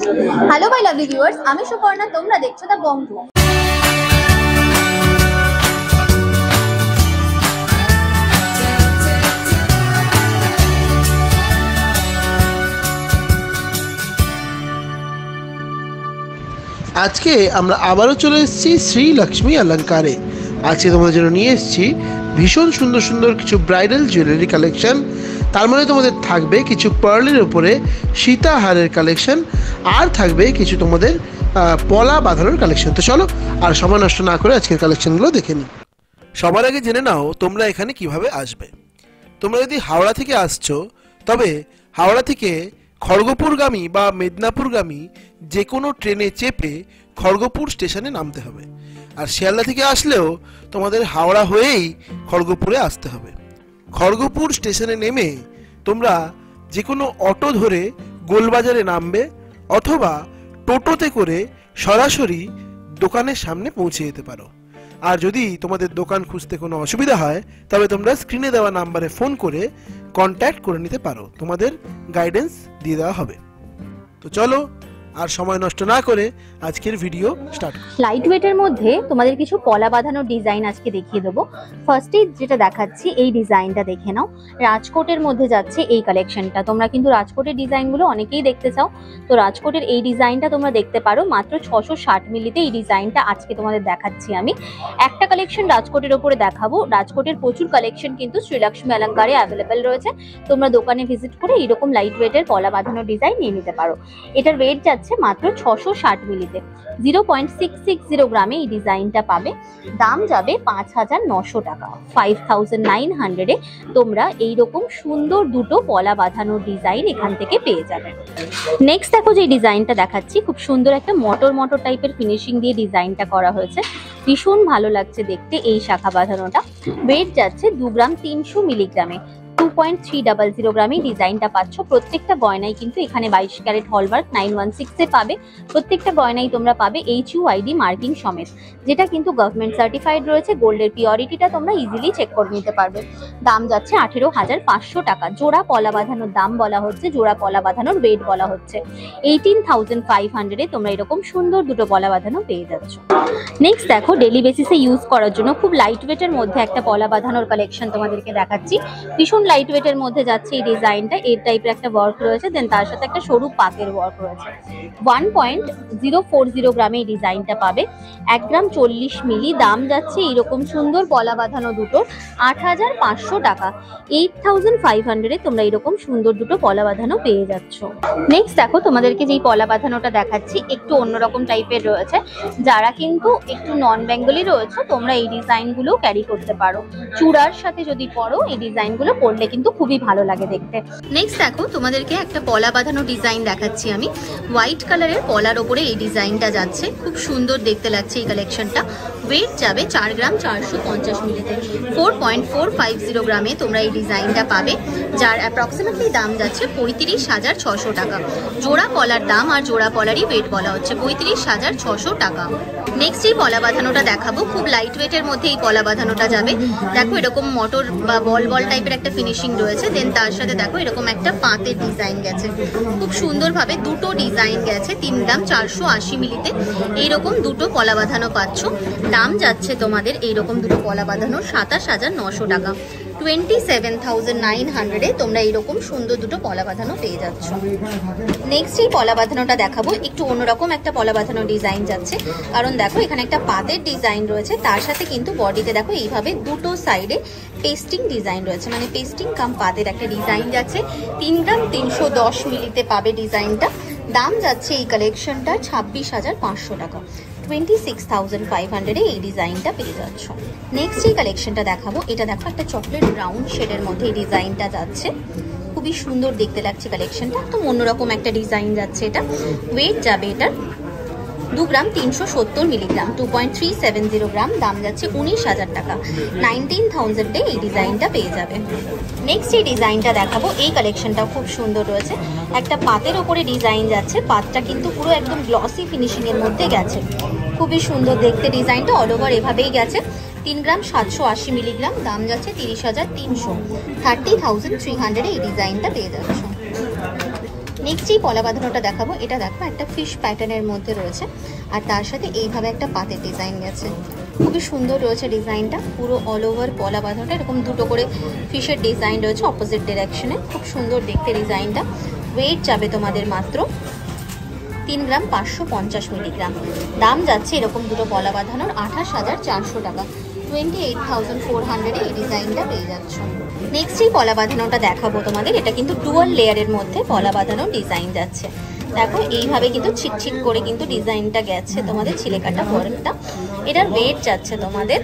Hello my lovely viewers, আমি সুপর্ণা, তোমরা দেখছো দা বং রুম। আজকে আমরা আবারও চলে এসেছি শ্রী লক্ষ্মী অলঙ্কারে। আজকে তোমাদের জন্য নিয়ে এসেছি ভীষণ সুন্দর সুন্দর কিছু ব্রাইডাল জুয়েলারি কালেকশন। তার মধ্যে তোমাদের থাকবে কিছু পার্লের উপরে সীতাহারের কালেকশন, আর থাকবে কিছু তোমাদের পলা বাঁধানোর কালেকশন। তো চলো আর সময় নষ্ট না করে আজকের কালেকশনগুলো দেখে নিই। সবার আগে জেনে নাও তোমরা এখানে কিভাবে আসবে। তোমরা যদি হাওড়া থেকে আসছো, তবে হাওড়া থেকে খড়গপুরগামী বা মেদিনীপুরগামী যে কোনো ট্রেনে চেপে খড়গপুর স্টেশনে নামতে হবে। আর শিয়ালদা থেকে আসলেও তোমাদের হাওড়া হয়েই খড়গপুরে আসতে হবে। খড়গপুর স্টেশনে নেমে তোমরা যে কোনো অটো ধরে গোলবাজারে নামবে, অথবা টোটোতে করে সরাসরি দোকানের সামনে পৌঁছে যেতে পারো। আর যদি তোমাদের দোকান খুঁজতে কোনো অসুবিধা হয়, তবে তোমরা স্ক্রিনে দেওয়া নাম্বারে ফোন করে কন্ট্যাক্ট করে নিতে পারো, তোমাদের গাইডেন্স দিয়ে দেওয়া হবে। তো চলো আর সময় নষ্ট না করে আজকের ভিডিও স্টার্ট। লাইট ওয়েটের মধ্যে তোমাদের কিছু পলা বাঁধানোর ডিজাইন আজকে দেখিয়ে দেবো। ফার্স্টে যেটা দেখাচ্ছি এই ডিজাইনটা দেখে নাও। রাজকোটের মধ্যে যাচ্ছে এই কালেকশনটা। তোমরা কিন্তু রাজকোটের ডিজাইনগুলো অনেকেই দেখতে চাও, তো রাজকোটের এই ডিজাইনটা তোমরা দেখতে পারো। মাত্র 660 মিলিতে এই ডিজাইনটা আজকে তোমাদের দেখাচ্ছি আমি। একটা কালেকশন রাজকোটের ওপরে দেখাবো। রাজকোটের প্রচুর কালেকশন কিন্তু শ্রীলক্ষ্মী অলঙ্কারে অ্যাভেলেবেল রয়েছে। তোমরা দোকানে ভিজিট করে এইরকম লাইট ওয়েটের পলা বাঁধানোর ডিজাইন নিয়ে নিতে পারো। এটার ওয়েট যাচ্ছে মাত্র 660 মিলিতে। 0.660 গ্রামে এই ডিজাইনটা পাবে। দাম যাবে 5900 টাকা। 5900 এ তোমরা এইরকম সুন্দর দুটো পলা বাঁধানোর ডিজাইন এখান থেকে পেয়ে যাবে। নেক্সট দেখো যে ডিজাইনটা দেখাচ্ছি, খুব সুন্দর একটা মটর মটর টাইপের ফিনিশিং দিয়ে ডিজাইনটা করা হয়েছে। ভীষণ ভালো লাগছে দেখতে এই শাখা বাঁধানোটা। ওয়েট যাচ্ছে 2 গ্রাম 300 মিলিগ্রামে। 2.300 গ্রামে ডিজাইনটা পাচ্ছ। প্রত্যেকটা গয়নাই কিন্তু এখানে 22 ক্যারেট হলমার্ক 916 এ পাবে। প্রত্যেকটা গয়নাই তোমরা পাবে HUID মার্কিং সমেত, যেটা কিন্তু গভর্নমেন্ট সার্টিফাইড রয়েছে। গোল্ডের পিওরিটিটা তোমরা ইজিলি চেক করে নিতে পারবে। দাম যাচ্ছে 18,500 টাকা। জোড়া পলা বাঁধানোর দাম বলা হচ্ছে, জোড়া পলা বাঁধানোর ওয়েট বলা হচ্ছে 18,500 এ তোমরা এরকম সুন্দর দুটো পলা বাঁধানো পেয়ে যাচ্ছ। নেক্সট দেখো ডেলি বেসিসে ইউজ করার জন্য খুব লাইট ওয়েটের মধ্যে একটা পলা বাঁধানোর কালেকশন তোমাদেরকে দেখাচ্ছি। ভীষণ লাইট ওয়েটের মধ্যে যাচ্ছে এই ডিজাইনটা। এর টাইপের একটা ওয়ার্ক রয়েছে, দেন তার সাথে একটা সরু পাকের ওয়ার্ক রয়েছে। 1.040 গ্রামে এই ডিজাইনটা পাবে। 1 গ্রাম 40 মিলি। দাম যাচ্ছে এইরকম সুন্দর পলা বাঁধানো দুটো 8500 টাকা। 8500 এ তোমরা এরকম সুন্দর দুটো পলা বাঁধানো পেয়ে যাচ্ছ। নেক্সট দেখো তোমাদেরকে যেই পলা বাঁধানোটা দেখাচ্ছি একটু অন্যরকম টাইপের রয়েছে। যারা কিন্তু একটু নন বেঙ্গলি রয়েছে, তোমরা এই ডিজাইনগুলো ক্যারি করতে পারো। চূড়ার সাথে যদি পরো এই ডিজাইনগুলো পরলে কিন্তু খুবই ভালো লাগে দেখতে। নেক্সট দেখো তোমাদেরকে একটা পলা বাঁধানো ডিজাইন দেখাচ্ছি আমি। হোয়াইট কালারের পলার ওপরে এই ডিজাইনটা যাচ্ছে। খুব সুন্দর দেখতে লাগছে এই কালেকশনটা। ওয়েট যাবে 4 গ্রাম 450 মিলিতে। 4.450 গ্রামে তোমরা এই ডিজাইনটা পাবে, যার অ্যাপ্রক্সিমেটলি দাম যাচ্ছে 35,600 টাকা। জোড়া পলার দাম আর জোড়া পলারই ওয়েট বলা হচ্ছে 35,600 টাকা। নেক্সট এই পলা বাঁধানোটা দেখাবো। খুব লাইট ওয়েটের মধ্যে এই পলা বাঁধানোটা যাবে। দেখো এরকম মোটর বা বল বল টাইপের একটা ফিনিশিং রয়েছে। দেন তার সাথে দেখো এরকম একটা পাতের ডিজাইন গেছে। খুব সুন্দরভাবে দুটো ডিজাইন গেছে। 3 গ্রাম 480 মিলিতে এইরকম দুটো পলা বাঁধানো পাচ্ছ। দাম যাচ্ছে তোমাদের এইরকম দুটো পলা বাঁধানো 27,900 টাকা। 27,900 এ তোমরা এইরকম সুন্দর দুটো পলা বাঁধানো পেয়ে যাচ্ছ। নেক্সট এই পলা বাঁধানোটা দেখাবো। একটু অন্যরকম একটা পলা বাঁধানো ডিজাইন যাচ্ছে, কারণ দেখো এখানে একটা পাতের ডিজাইন রয়েছে। তার সাথে কিন্তু বডিতে দেখো এইভাবে দুটো সাইডে পেস্টিং ডিজাইন রয়েছে, মানে পেস্টিং কাম পাতের একটা ডিজাইন যাচ্ছে। 3 গ্রাম 310 মিলিতে পাবে ডিজাইনটা। দাম যাচ্ছে এই কালেকশনটা 26,500 টাকা। 26,500 এ এই ডিজাইনটা পেয়ে যাচ্ছ। নেক্সট এই কালেকশনটা দেখাবো। এটা দেখো একটা চকলেট ব্রাউন শেডের মধ্যে এই ডিজাইনটা যাচ্ছে। খুবই সুন্দর দেখতে লাগছে কালেকশনটা। একদম অন্যরকম একটা ডিজাইন যাচ্ছে এটা। ওয়েট যাবে এটার 2 গ্রাম 370 মিলিগ্রাম। 2.370 গ্রাম। দাম যাচ্ছে 19,000 টাকা। 19,000 এ এই ডিজাইনটা পেয়ে যাবে। নেক্সট এই ডিজাইনটা দেখাবো। এই কালেকশনটাও খুব সুন্দর রয়েছে। একটা পাতের ওপরে ডিজাইন যাচ্ছে। পাতটা কিন্তু পুরো একদম গ্লসি ফিনিশিং এর মধ্যে গেছে। খুবই সুন্দর দেখতে ডিজাইনটা। অল ওভার এভাবেই গেছে। 3 গ্রাম 780 মিলিগ্রাম। দাম যাচ্ছে 30,300। 30,300 এই ডিজাইনটা পেয়ে যাচ্ছে। নেক্সট এই পলা বাঁধানোটা দেখাবো, এটা দেখো একটা ফিশ প্যাটার্নের মধ্যে রয়েছে আর তার সাথে এইভাবে একটা পাতের ডিজাইন গেছে। খুবই সুন্দর রয়েছে ডিজাইনটা, পুরো অল ওভার পলা বাঁধানোটা, এরকম দুটো করে ফিশের ডিজাইন রয়েছে অপোজিট ডিরেকশনে। খুব সুন্দর দেখতে ডিজাইনটা। ওয়েট যাবে তোমাদের মাত্র 3 গ্রাম 550 মিলিগ্রাম। দাম যাচ্ছে এরকম দুটো পলা বাঁধানোর 28,400 টাকা। 28,400 এই ডিজাইনটা পেয়ে যাচ্ছ। নেক্সট এই পলা বাঁধানোটা দেখাবো তোমাদের, এটা কিন্তু ডুয়াল লেয়ারের মধ্যে পলা বাঁধানোর ডিজাইন যাচ্ছে। দেখো এইভাবে কিন্তু ছিটছিট করে কিন্তু ডিজাইনটা গেছে তোমাদের ছিলেকাটা ওয়ার্কটা। এটার ওয়েট যাচ্ছে তোমাদের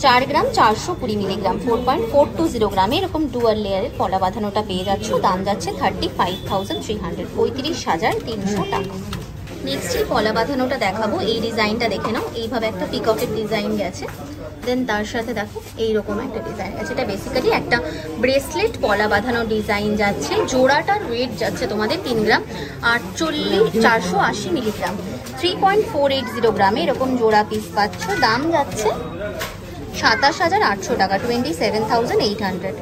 4 গ্রাম 420 মিলিগ্রাম, 4.420 গ্রামে এরকম ডুয়াল লেয়ারের পলা বাঁধানোটা পেয়ে যাচ্ছ। দাম যাচ্ছে 35,300, 35,300 টাকা। নেক্সট এই পলা বাঁধানোটা দেখাবো, এই ডিজাইনটা দেখে নাও। এইভাবে একটা পিককের ডিজাইন গেছে, দেন তার সাথে দেখো এইরকম একটা ডিজাইন আছে। এটা বেসিক্যালি একটা ব্রেসলেট পলা বাঁধানো ডিজাইন যাচ্ছে। জোড়াটার ওয়েট যাচ্ছে তোমাদের 3 গ্রাম 480 মিলিগ্রাম, 3.480 গ্রামে এরকম জোড়া পিস পাচ্ছ। দাম যাচ্ছে 27,800 টাকা, 27,800।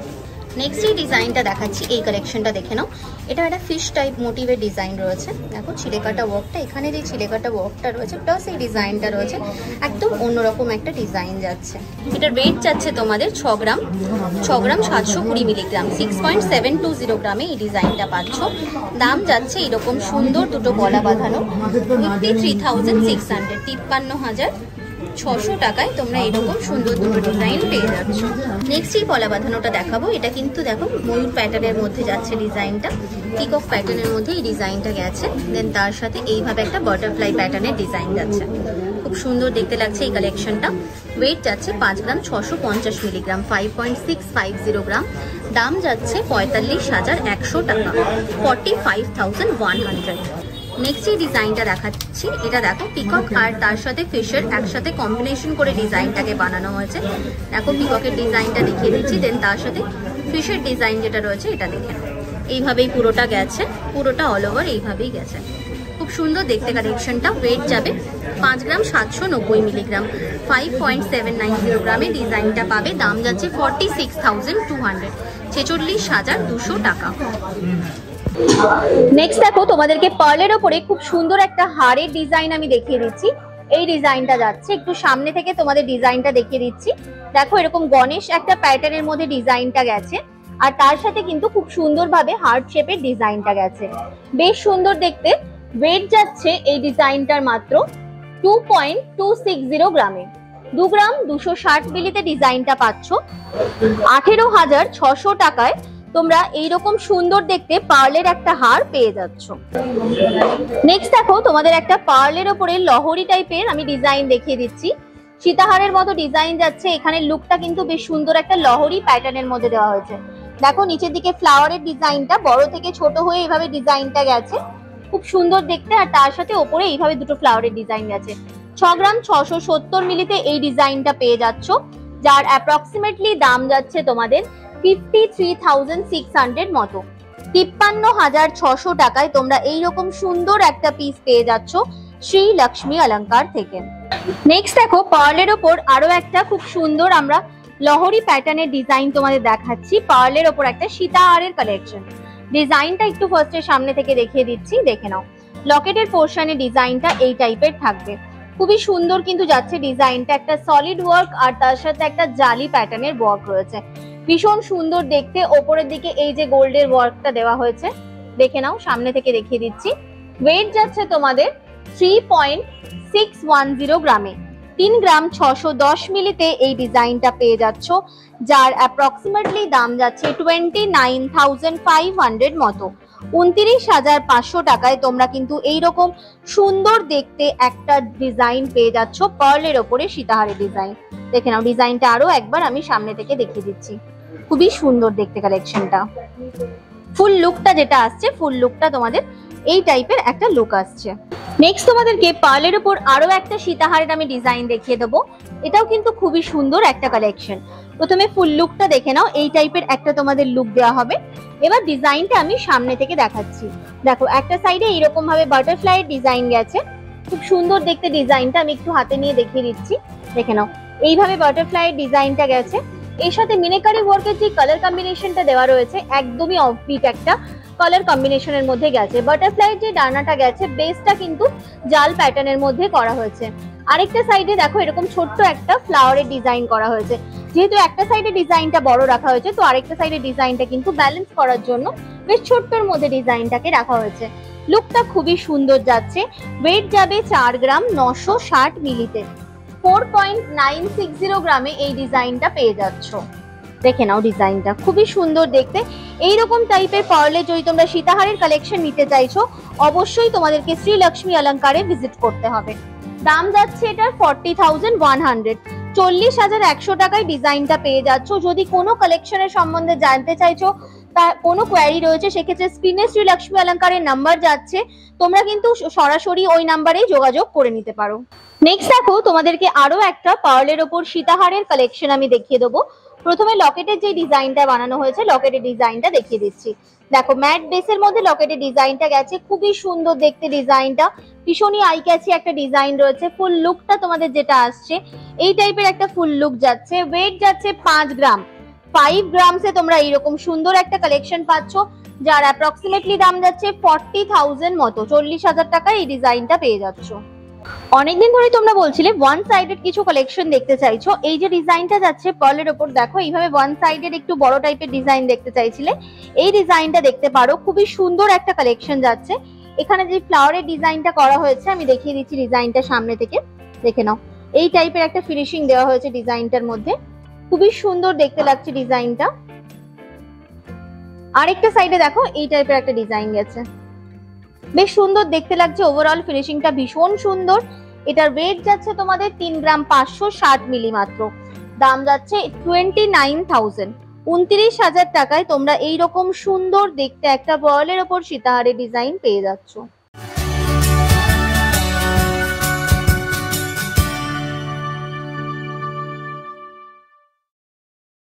নেক্সট এই ডিজাইনটা দেখাচ্ছি, এই কালেকশনটা দেখে নাও। এটা একটা ফিশ টাইপ মোটিভের ডিজাইন রয়েছে। দেখো ছিলেকাটা ওয়ার্কটা, এখানে যে ছিলেকাটা ওয়ার্কটা রয়েছে প্লাস এই ডিজাইনটা রয়েছে, একদম অন্যরকম একটা ডিজাইন যাচ্ছে। এটার ওয়েট যাচ্ছে তোমাদের 6 গ্রাম 720 মিলিগ্রাম, 6.720 গ্রামে এই ডিজাইনটা পাচ্ছ। দাম যাচ্ছে এরকম সুন্দর দুটো পলা বাঁধানো 53,600, 53,600 টাকায় তোমরা এরকম সুন্দর দুটো ডিজাইন পেয়ে যাচ্ছ। নেক্সট এই পলা বাঁধানোটা দেখাবো, এটা কিন্তু দেখো ময়ূর প্যাটার্নের মধ্যে যাচ্ছে ডিজাইনটা, পিকক প্যাটার্নের মধ্যে এই ডিজাইনটা গেছে। দেন তার সাথে এইভাবে একটা বাটারফ্লাই প্যাটার্নের ডিজাইন যাচ্ছে। খুব সুন্দর দেখতে লাগছে এই কালেকশনটা। ওয়েট যাচ্ছে 5 গ্রাম 650 মিলিগ্রাম, 5.650 গ্রাম। দাম যাচ্ছে 45,100 টাকা, 45,100। নেক্সট এই ডিজাইনটা দেখাচ্ছি, এটা দেখো পিকক আর তার সাথে ফিশের একসাথে কম্বিনেশন করে ডিজাইনটাকে বানানো হয়েছে। দেখো পিককের ডিজাইনটা দেখিয়ে দিচ্ছি, দেন তার সাথে ফিশের ডিজাইন যেটা রয়েছে এটা দেখে নাও। এইভাবেই পুরোটা গেছে, পুরোটা অল ওভার এইভাবেই গেছে। খুব সুন্দর দেখতে কালেকশনটা। ওয়েট যাবে 5 গ্রাম 790 মিলিগ্রাম, 5.790 গ্রামে ডিজাইনটা পাবে। দাম যাচ্ছে 46,200, 46,200 টাকা। নেক্সট দেখো তোমাদেরকে পার্লের ওপরে খুব সুন্দর একটা হারের ডিজাইন আমি দেখিয়ে দিচ্ছি। এই ডিজাইনটা যাচ্ছে, একটু সামনে থেকে তোমাদের ডিজাইনটা দেখিয়ে দিচ্ছি। দেখো এরকম গণেশ একটা প্যাটার্নের মধ্যে ডিজাইনটা গেছে আর তার সাথে কিন্তু খুব সুন্দরভাবে হার্ট শেপের ডিজাইনটা গেছে, বেশ সুন্দর দেখতে। ওয়েট যাচ্ছে এই ডিজাইনটার মাত্র 2.260 গ্রামে, 2 গ্রাম 260 মিলিতে ডিজাইনটা পাচ্ছ। 18,600 টাকায় তোমরা এইরকম সুন্দর দেখতে পার্লের একটা হার পেয়ে যাচ্ছ। নেক্সট দেখো তোমাদের একটা পার্লের ওপরে লহরি টাইপের আমি ডিজাইন দেখিয়ে দিচ্ছি। সীতাহারের মতো ডিজাইন যাচ্ছে। এখানে লুকটা কিন্তু বেশ সুন্দর একটা লহরি প্যাটার্নের মধ্যে দেওয়া হয়েছে। দেখো নিচের দিকে ফ্লাওয়ারের ডিজাইনটা বড় থেকে ছোট হয়ে এইভাবে ডিজাইনটা গেছে, খুব সুন্দর দেখতে। আর তার সাথে ওপরে এইভাবে দুটো ফ্লাওয়ারের ডিজাইন গেছে। 6 গ্রাম 670 মিলিতে এই ডিজাইনটা পেয়ে যাচ্ছ, যার অ্যাপ্রক্সিমেটলি দাম যাচ্ছে তোমাদের 53,600 মতো। 53,600 টাকায় তোমরা এইরকম সুন্দর একটা পিস পেয়ে যাচ্ছ শ্রী লক্ষ্মী অলংকার থেকে। নেক্সট দেখো পার্লের ওপর আরো একটা খুব সুন্দর আমরা লহরি প্যাটার্নের ডিজাইন তোমাদের দেখাচ্ছি। পার্লের ওপর একটা সীতাহারের কালেকশন। ডিজাইনটা একটু ফার্স্টে সামনে থেকে দেখিয়ে দিচ্ছি, দেখে নাও। লকেটের পোর্শনে ডিজাইনটা এই টাইপের থাকবে, খুবই সুন্দর কিন্তু যাচ্ছে ডিজাইনটা। একটা সলিড ওয়ার্ক আর তার সাথে একটা জালি প্যাটার্নের ওয়ার্ক রয়েছে, ভীষণ সুন্দর দেখতে। ওপরের দিকে এই যে গোল্ডের ওয়ার্কটা দেওয়া হয়েছে, দেখে নাও, সামনে থেকে দেখিয়ে দিচ্ছি। ওয়েট যাচ্ছে তোমাদের 3.610 গ্রামে, 3 গ্রাম 610 মিলিতে এই ডিজাইনটা পেয়ে যাচ্ছ, যার অ্যাপ্রক্সিমেটলি দাম যাচ্ছে 29,500 মতো। 29,500 টাকায় তোমরা কিন্তু এইরকম সুন্দর দেখতে একটা ডিজাইন পেয়ে যাচ্ছ পার্লের ওপরে সীতাহারের ডিজাইন। দেখে নাও ডিজাইনটা আরো একবার আমি সামনে থেকে দেখিয়ে দিচ্ছি, খুবই সুন্দর দেখতে কালেকশনটা। ফুল লুকটা যেটা আসছে, ফুল লুকটা তোমাদের এই টাইপের একটা লুক আসছে। নেক্সট তোমাদেরকে পার্লের উপর আরো একটা সীতাহারের আমি ডিজাইন দেখিয়ে দেবো। এটাও কিন্তু খুবই সুন্দর একটা কালেকশন। প্রথমে ফুল লুকটা দেখে নাও, এই টাইপের একটা তোমাদের লুক দেওয়া হবে। এবার ডিজাইনটা আমি সামনে থেকে দেখাচ্ছি। দেখো একটা সাইডে এইরকম ভাবে বাটারফ্লাই ডিজাইন গেছে, খুব সুন্দর দেখতে ডিজাইনটা। আমি একটু হাতে নিয়ে দেখিয়ে দিচ্ছি, দেখে নাও। এইভাবে বাটারফ্লাই ডিজাইনটা গেছে, এর সাথে মিনাকারি ওয়ার্কের যে কালার কম্বিনেশনটা দেওয়া রয়েছে একদমই অফবিট একটা কালার কম্বিনেশনের মধ্যে গেছে। বাটারফ্লাই যে ডানাটা গেছে বেসটা কিন্তু জাল প্যাটার্নের মধ্যে করা হয়েছে। আরেকটা সাইডে দেখো এরকম ছোট্ট একটা ফ্লাওয়ারের ডিজাইন করা হয়েছে। যেহেতু একটা সাইডে ডিজাইনটা বড় রাখা হয়েছে, তো আরেকটা সাইডে ডিজাইনটা কিন্তু ব্যালেন্স করার জন্য বেশ ছোট্টর মধ্যে ডিজাইনটাকে রাখা হয়েছে। লুকটা খুবই সুন্দর যাচ্ছে। ওয়েট যাবে 4 গ্রাম 960 মিলিতে। 4.960 গ্রামে এই ডিজাইনটা পেয়ে যাচ্ছ। দেখে নাও ডিজাইনটা খুবই সুন্দর দেখতে। এইরকম টাইপের পার্লে যদি তোমরা সীতাহারের কালেকশন নিতে চাইছো, অবশ্যই তোমাদেরকে শ্রী লক্ষ্মী অলংকারে ভিজিট করতে হবে। দাম যাচ্ছে এটার 40,100, 40,100 টাকায় ডিজাইনটা পেয়ে যাচ্ছ। যদি কোনো কালেকশনের সম্বন্ধে জানতে চাইছো, তার কোনো কোয়ারি রয়েছে, সেক্ষেত্রে স্ক্রিনে শ্রী লক্ষ্মী অলংকারের নাম্বার যাচ্ছে, তোমরা কিন্তু সরাসরি ওই নাম্বারেই যোগাযোগ করে নিতে পারো। নেক্সট দেখো তোমাদেরকে আরো একটা পার্লের ওপর সীতাহারের কালেকশন আমি দেখিয়ে দেবো। প্রথমে লকেটের যে ডিজাইনটা বানানো হয়েছে, লকেটের ডিজাইনটা দেখিয়ে দিচ্ছি। দেখো ম্যাট বেসের মধ্যে লকেটের ডিজাইনটা গেছে, খুবই সুন্দর দেখতে ডিজাইনটা, ভীষণই আই ক্যাচি একটা ডিজাইন রয়েছে। ফুল লুকটা তোমাদের যেটা আসছে এই টাইপের একটা ফুল লুক যাচ্ছে। ওয়েট যাচ্ছে 5 গ্রাম, 5 গ্রামসে তোমরা এইরকম সুন্দর একটা কালেকশন পাচ্ছ, যার অ্যাপ্রক্সিমেটলি দাম যাচ্ছে 40,000 মতো, 40,000 টাকায় এই ডিজাইনটা পেয়ে যাচ্ছ। অনেকদিন ধরে তোমরা বলছিলে ওয়ান সাইডেড কিছু কালেকশন দেখতে চাইছো। এই যে ডিজাইনটা যাচ্ছে পার্লের ওপর, দেখো এইভাবে ওয়ান সাইডেড একটু বড় টাইপের ডিজাইন দেখতে চাইছিলে, এই ডিজাইনটা দেখতে পারো। খুবই সুন্দর একটা কালেকশন যাচ্ছে। এখানে যে ফ্লাওয়ারের ডিজাইনটা করা হয়েছে আমি দেখিয়ে দিচ্ছি ডিজাইনটা সামনে থেকে, দেখে নাও। এই টাইপের একটা ফিনিশিং দেওয়া হয়েছে ডিজাইনটার মধ্যে, খুবই সুন্দর দেখতে লাগছে ডিজাইনটা। আরেকটা সাইডে দেখো এই টাইপের একটা ডিজাইন গেছে, বেশ সুন্দর দেখতে লাগছে। ওভারঅল ফিনিশিংটা ভীষণ সুন্দর। এটার ওয়েট যাচ্ছে তোমাদের 3 গ্রাম 560 মিলি মাত্র। দাম যাচ্ছে 29,000, 29,000 টাকায় তোমরা এইরকম সুন্দর দেখতে একটা পার্লের ওপর সীতাহারের ডিজাইন পেয়ে যাচ্ছ।